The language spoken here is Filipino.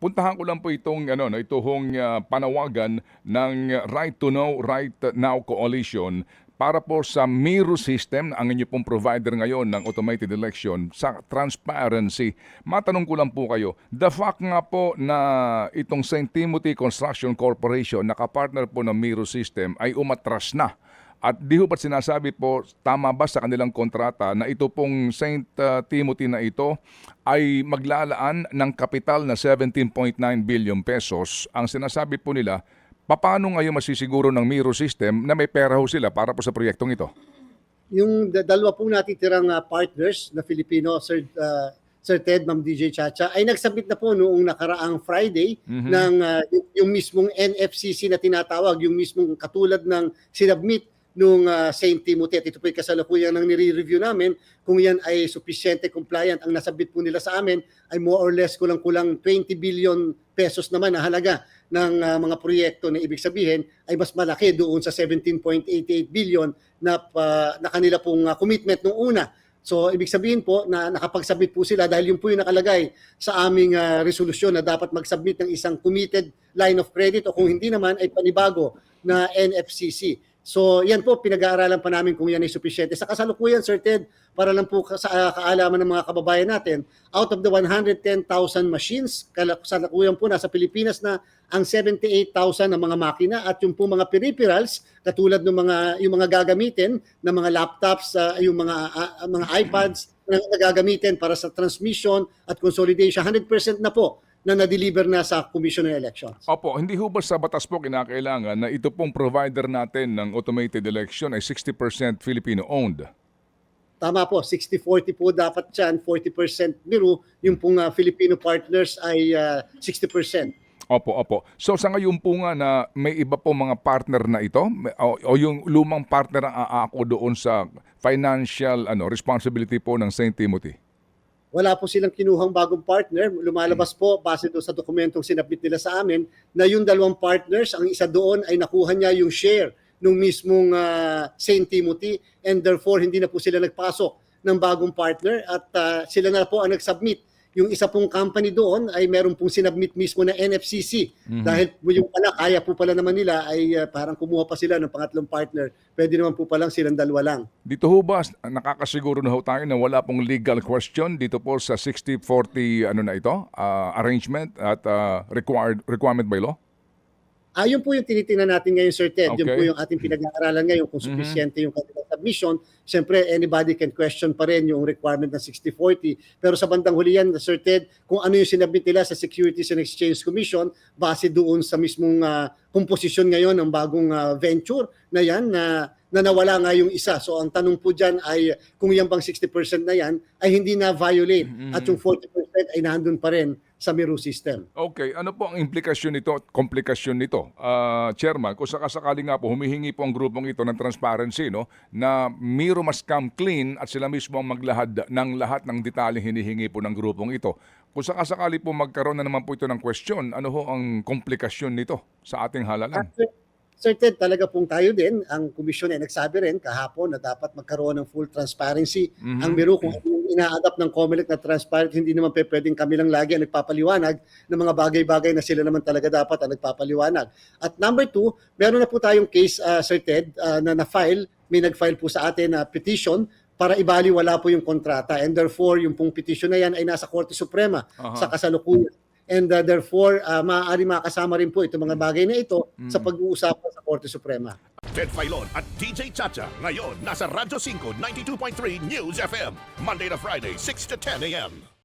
puntahan ko lang po itong ano no, itong panawagan ng Right to Know, Right Now Coalition para po sa Miro system, ang inyo pong provider ngayon ng automated election sa transparency. Matanong ko lang po kayo, the fact nga po na itong St. Timothy Construction Corporation, nakapartner po ng Miro system, ay umatras na. At di ho ba't sinasabi po, tama ba sa kanilang kontrata na ito pong St. Timothy na ito ay maglalaan ng kapital na 17.9 billion pesos? Ang sinasabi po nila, paano ngayon masisiguro ng Miro system na may pera ho sila para po sa proyektong ito? Yung dalawa pong natitirang partners na Filipino, Sir Ted, Ma'am DJ Chacha, ay nagsubmit na po noong nakaraang Friday ng yung mismong NFCC na tinatawag, yung mismong katulad ng sinubmit nung St. Timothy. At ito po yung kasalukuyan ng nire-review namin kung yan ay sufficiente compliant. Ang nasabit po nila sa amin ay more or less kulang-kulang 20 billion pesos naman na halaga ng mga proyekto na ibig sabihin ay mas malaki doon sa 17.88 billion na kanila pong commitment nung una. So ibig sabihin po na nakapag-submit po sila dahil yun po yung nakalagay sa aming resolusyon na dapat mag-submit ng isang committed line of credit o kung hindi naman ay panibago na NFCC. So yan po, pinag-aaralan pa namin kung yan ay sufficiente. Sa kasalukuyan, Sir Ted, para lang po sa kaalaman ng mga kababayan natin, out of the 110,000 machines, kasalukuyan po nasa Pilipinas na ang 78,000 na mga makina at yung po mga peripherals, katulad ng yung mga gagamitin ng mga laptops, yung mga iPads na gagamitin para sa transmission at consolidation, 100% na po na na-deliver na sa Commission on Elections. Opo, hindi ho ba sa batas po kinakailangan na ito pong provider natin ng automated election ay 60% Filipino-owned? Tama po, 60-40 po dapat dyan, 40% Miro, yung pong Filipino partners ay 60%. Opo. So sa ngayon po nga na may iba po mga partner na ito o yung lumang partner ang aako doon sa financial responsibility po ng St. Timothy? Wala po silang kinuhang bagong partner. Lumalabas po, base doon sa dokumentong sinabit nila sa amin, na yung dalawang partners, ang isa doon ay nakuha niya yung share ng mismong St. Timothy and therefore hindi na po sila nagpasok ng bagong partner at sila na po ang nag-submit. Yung isa pong company doon ay meron pong sinubmit mismo na NFCC. Dahil yung pala, kaya po pala naman nila ay parang kumuha pa sila ng pangatlong partner. Pwede naman po palang silang dalawa lang. Dito ho ba, nakakasiguro na ho tayo na wala pong legal question dito po sa 60-40 arrangement at requirement by law? Yun po yung tinitingnan natin ngayon, Sir Ted. Okay. Yun po yung ating pinag-aaralan ngayon kung sufficiente yung kanilang submission. Siyempre, anybody can question pa rin yung requirement ng 60-40. Pero sa bandang huli yan, Sir Ted, kung ano yung sinabit nila sa Securities and Exchange Commission, base doon sa mismong komposisyon ngayon ng bagong venture na yan, na nawala nga yung isa. So ang tanong po dyan ay kung yung bang 60% na yan ay hindi na violate at yung 40% ay nandun pa rin sa Miro system. Okay, ano po ang implikasyon nito at komplikasyon nito? Chairman, kung sakasakali nga po, humihingi po ang grupong ito ng transparency, no, na Miro must come clean at sila mismo ang maglahad ng lahat ng detalyeng hinihingi po ng grupong ito. Kung sakasakali po magkaroon na naman po ito ng question, ano ho ang komplikasyon nito sa ating halalan? Sir Ted, talaga pong tayo din, ang komisyon ay nagsabi rin kahapon na dapat magkaroon ng full transparency. Ang Miro, kung ina-adapt ng COMELEC na transparent, hindi naman pwedeng kami lang lagi ang nagpapaliwanag ng mga bagay-bagay na sila naman talaga dapat ang nagpapaliwanag. At number 2, meron na po tayong case, Sir Ted, na na-file, may nag-file po sa atin na petition para ibaliwala po yung kontrata. And therefore, yung pong petition na yan ay nasa Korte Suprema sa kasalukuyan. And therefore, maaari makasama rin po itong mga bagay na ito sa pag-uusapan sa Korte Suprema. Ted Filon at DJ Chacha. Ngayon, nasa Radyo 5, 92.3 News FM. Monday to Friday, 6 to 10 a.m.